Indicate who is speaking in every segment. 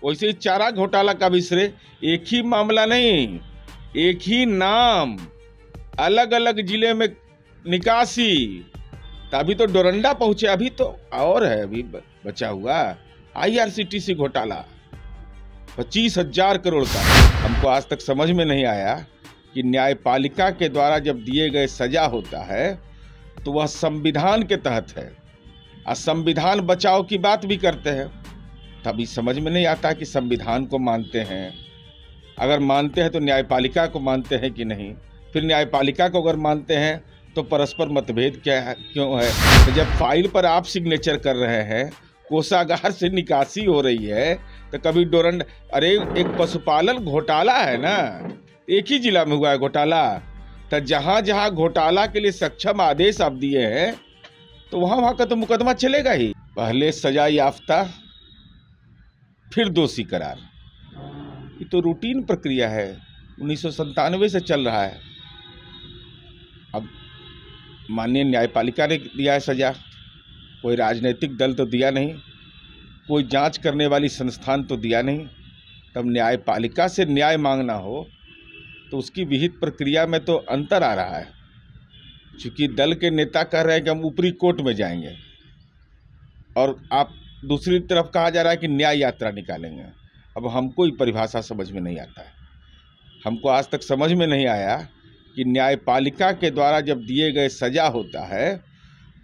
Speaker 1: वैसे ही चारा घोटाला का भी श्रेय, एक ही मामला नहीं, एक ही नाम, अलग अलग जिले में निकासी। अभी तो डोरंडा पहुंचे, अभी तो और है, अभी बचा हुआ IRCTC घोटाला 25,000 करोड़ का। हमको आज तक समझ में नहीं आया कि न्यायपालिका के द्वारा जब दिए गए सजा होता है तो वह संविधान के तहत है, और संविधान बचाव की बात भी करते हैं। तभी समझ में नहीं आता कि संविधान को मानते हैं, अगर मानते हैं तो न्यायपालिका को मानते हैं कि नहीं। फिर न्यायपालिका को अगर मानते हैं तो परस्पर मतभेद क्यों है। तो जब फाइल पर आप सिग्नेचर कर रहे हैं, कोषागार से निकासी हो रही है, तो कभी डोरंड, अरे एक पशुपालन घोटाला है ना, एक ही जिला में हुआ है घोटाला। तो जहां जहां घोटाला के लिए सक्षम आदेश आप दिए हैं तो वहां का तो मुकदमा चलेगा ही। पहले सजा याफ्ता, फिर दोषी करार, ये तो रूटीन प्रक्रिया है, 1997 से चल रहा है। अब माननीय न्यायपालिका ने दिया है सजा, कोई राजनीतिक दल तो दिया नहीं, कोई जांच करने वाली संस्थान तो दिया नहीं। तब न्यायपालिका से न्याय मांगना हो तो उसकी विहित प्रक्रिया में तो अंतर आ रहा है। चूंकि दल के नेता कह रहे हैं कि हम ऊपरी कोर्ट में जाएंगे, और आप दूसरी तरफ कहा जा रहा है कि न्याय यात्रा निकालेंगे। अब हमको ही परिभाषा समझ में नहीं आता है। हमको आज तक समझ में नहीं आया कि न्यायपालिका के द्वारा जब दिए गए सजा होता है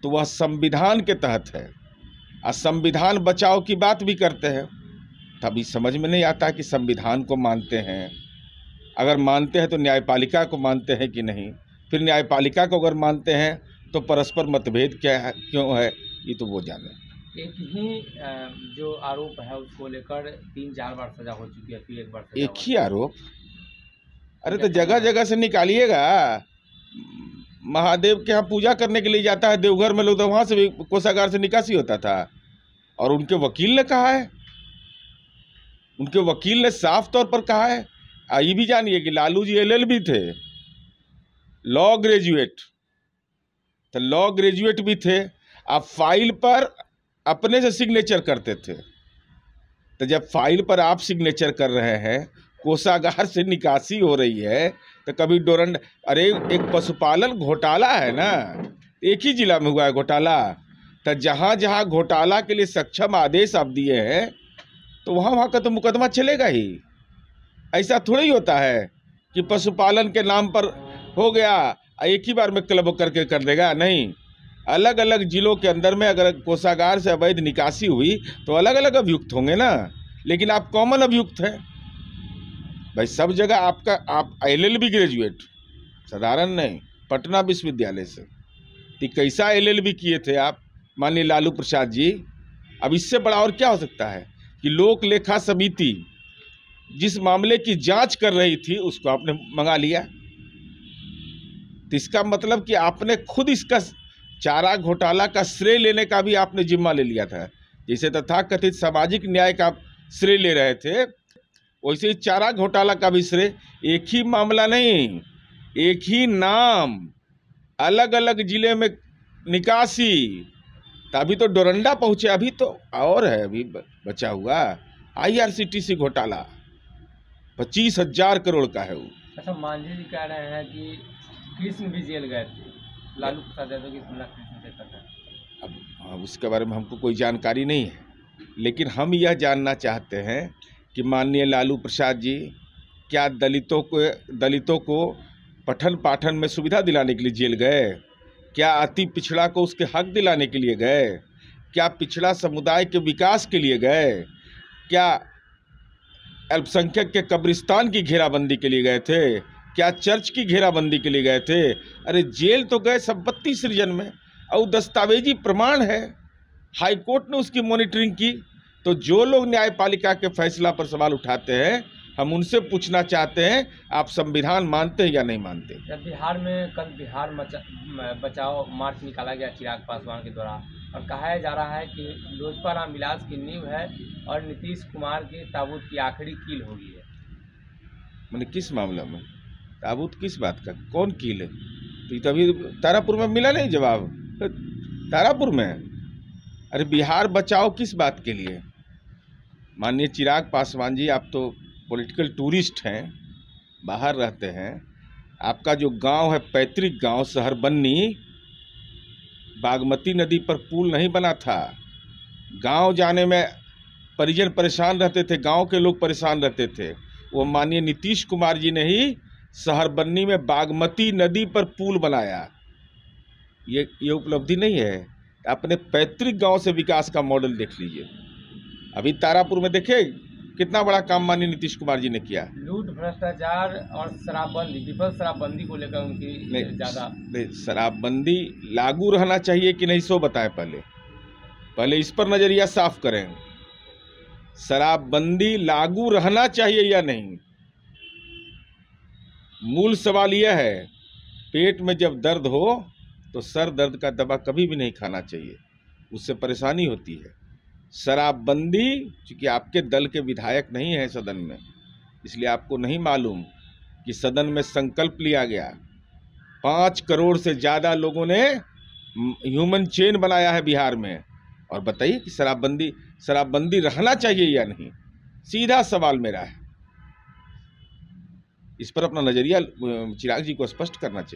Speaker 1: तो वह संविधान के तहत है, और संविधान बचाव की बात भी करते हैं। तभी समझ में नहीं आता कि संविधान को मानते हैं, अगर मानते हैं तो न्यायपालिका को मानते हैं कि नहीं। फिर न्यायपालिका को अगर मानते हैं तो परस्पर मतभेद क्यों है, ये तो वो जाने।
Speaker 2: एक ही जो आरोप है उसको लेकर 3-4 बार सजा हो चुकी है, फिर एक बार सजा।
Speaker 1: एक ही आरोप? अरे तो जगह जगह से निकालिएगा। महादेव के यहाँ पूजा करने के लिए जाता है देवघर में लोग, तो वहां से भी कोषागार से निकासी होता था। और उनके वकील ने कहा है, उनके वकील ने साफ तौर पर कहा है। ये भी जानिए कि लालू जी LLB थे, लॉ ग्रेजुएट, तो लॉ ग्रेजुएट भी थे। आप फाइल पर अपने से सिग्नेचर करते थे। तो जब फाइल पर आप सिग्नेचर कर रहे हैं, कोषागार से निकासी हो रही है, तो कभी डोरंड, अरे एक पशुपालन घोटाला है ना, एक ही जिला में हुआ है घोटाला। तो जहां जहां घोटाला के लिए सक्षम आदेश आप दिए हैं तो वहां का तो मुकदमा चलेगा ही। ऐसा थोड़ी होता है कि पशुपालन के नाम पर हो गया, एक ही बार में क्लब करके कर देगा, नहीं। अलग अलग जिलों के अंदर में अगर कोषागार से अवैध निकासी हुई तो अलग अलग अभियुक्त होंगे ना, लेकिन आप कॉमन अभियुक्त हैं भाई सब जगह। आप LLB ग्रेजुएट, साधारण नहीं, पटना विश्वविद्यालय से, तो कैसा LLB किए थे आप माननीय लालू प्रसाद जी। अब इससे बड़ा और क्या हो सकता है कि लोक लेखा समिति जिस मामले की जांच कर रही थी उसको आपने मंगा लिया। तो इसका मतलब कि आपने खुद इसका चारा घोटाला का श्रेय लेने का भी आपने जिम्मा ले लिया था। जैसे तथाकथित सामाजिक न्याय का श्रेय ले रहे थे, वैसे ही चारा घोटाला का भी श्रेय, एक ही मामला नहीं, एक ही नाम, अलग अलग जिले में निकासी। अभी तो डोरंडा पहुंचे, अभी तो और है, अभी बचा हुआ IRCTC घोटाला 25,000 करोड़ का है वो।
Speaker 2: अच्छा, मांझी जी कह रहे हैं कि कृष्ण भी जेल गए थे, लालू प्रसाद यादव की तुलना कृष्ण से करते हैं।
Speaker 1: अब उसके बारे में हमको कोई जानकारी नहीं है, लेकिन हम यह जानना चाहते हैं कि माननीय लालू प्रसाद जी क्या दलितों को पठन पाठन में सुविधा दिलाने के लिए जेल गए? क्या अति पिछड़ा को उसके हक दिलाने के लिए गए? क्या पिछड़ा समुदाय के विकास के लिए गए? क्या अल्पसंख्यक के कब्रिस्तान की घेराबंदी के लिए गए थे? क्या चर्च की घेराबंदी के लिए गए थे? अरे जेल तो गए संपत्ति सृजन में, और दस्तावेजी प्रमाण है, हाई कोर्ट ने उसकी मॉनिटरिंग की। तो जो लोग न्यायपालिका के फैसला पर सवाल उठाते हैं, हम उनसे पूछना चाहते हैं, आप संविधान मानते हैं या नहीं मानते?
Speaker 2: जब बिहार में कल बिहार बचाओ मार्च निकाला गया चिराग पासवान के द्वारा, और कहा जा रहा है कि लोजपा रामविलास की नींव है और नीतीश कुमार की ताबूत की आखिरी कील होगी है।
Speaker 1: मैंने किस मामला में? ताबूत किस बात का? कौन कील है? तो तभी तारापुर में मिला नहीं जवाब। तारापुर में? अरे बिहार बचाओ किस बात के लिए? माननीय चिराग पासवान जी, आप तो पॉलिटिकल टूरिस्ट हैं, बाहर रहते हैं। आपका जो गांव है, पैतृक गांव सहरबन्नी, बागमती नदी पर पुल नहीं बना था। गांव जाने में परिजन परेशान रहते थे, गांव के लोग परेशान रहते थे। वो माननीय नीतीश कुमार जी ने ही सहरबन्नी में बागमती नदी पर पुल बनाया। ये उपलब्धि नहीं है? अपने पैतृक गांव से विकास का मॉडल देख लीजिए। अभी तारापुर में देखे कितना बड़ा काम माननीय नीतीश कुमार जी ने किया।
Speaker 2: लूट, भ्रष्टाचार और शराबबंदी, विफल शराबबंदी को लेकर उनकी ज्यादा
Speaker 1: शराबबंदी लागू रहना चाहिए कि नहीं, सो बताएं। पहले इस पर नजरिया साफ करें। शराबबंदी लागू रहना चाहिए या नहीं? मूल सवाल यह है, पेट में जब दर्द हो तो सर दर्द का दवा कभी भी नहीं खाना चाहिए, उससे परेशानी होती है। शराबबंदी, चूंकि आपके दल के विधायक नहीं हैं सदन में, इसलिए आपको नहीं मालूम कि सदन में संकल्प लिया गया। 5 करोड़ से ज़्यादा लोगों ने ह्यूमन चेन बनाया है बिहार में। और बताइए कि शराबबंदी रहना चाहिए या नहीं? सीधा सवाल मेरा है। इस पर अपना नज़रिया चिराग जी को स्पष्ट करना चाहिए।